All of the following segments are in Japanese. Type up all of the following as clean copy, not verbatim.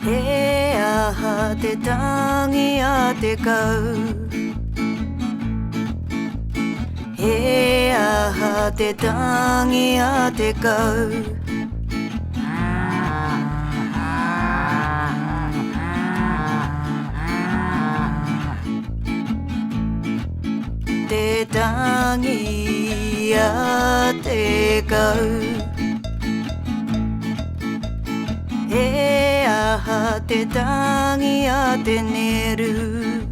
へやはてたぎやてかうへやはてたぎやてかうてたぎやてかうへやはてたぎやて寝る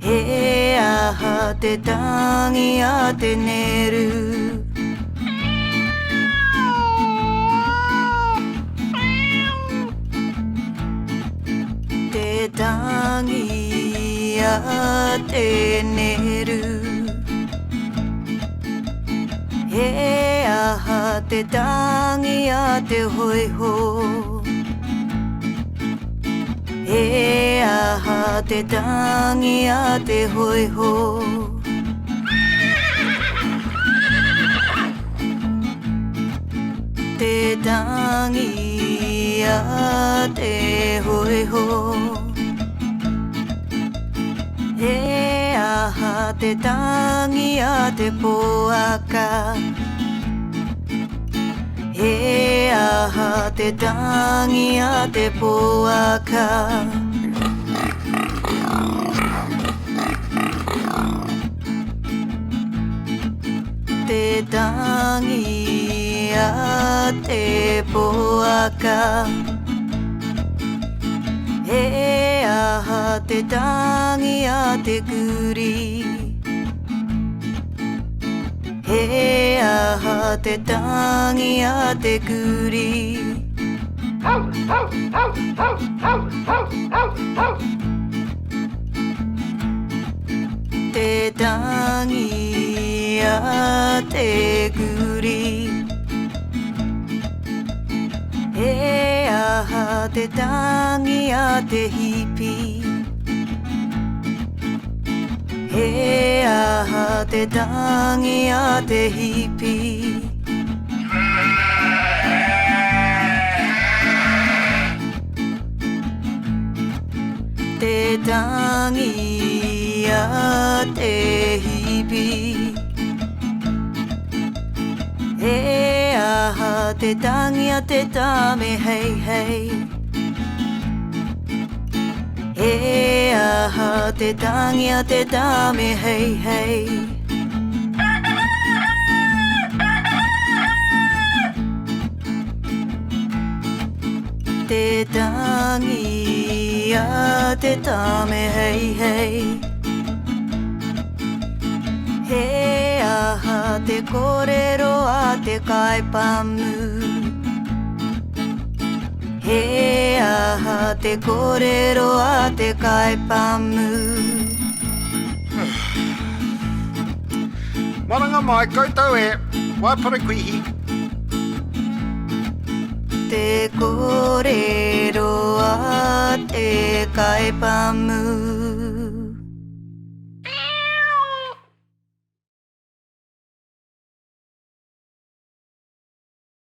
へやはてたぎやて寝るてたぎやて寝るへやはてたぎやてほいほへやはてたぎやてほいほてたぎやてほいほへやはてたぎやてぽあかへやはてたぎやてぽあかてたぎやてぽあかへやはてたぎやてくりへやはてたぎやてくりてたぎやてくりへやはてたぎやてひぴへやはてたぎやてひぴてたぎやてひぴへやはてたぎやてためへいへいへやはてたぎやてためへいへいてたぎやてためへいへいへやはてこれろあてかいぱむへやはてこれろあてかいぱむMoranga mai koi tau e, wai parikuihi. te ko re ro a te kai pa mu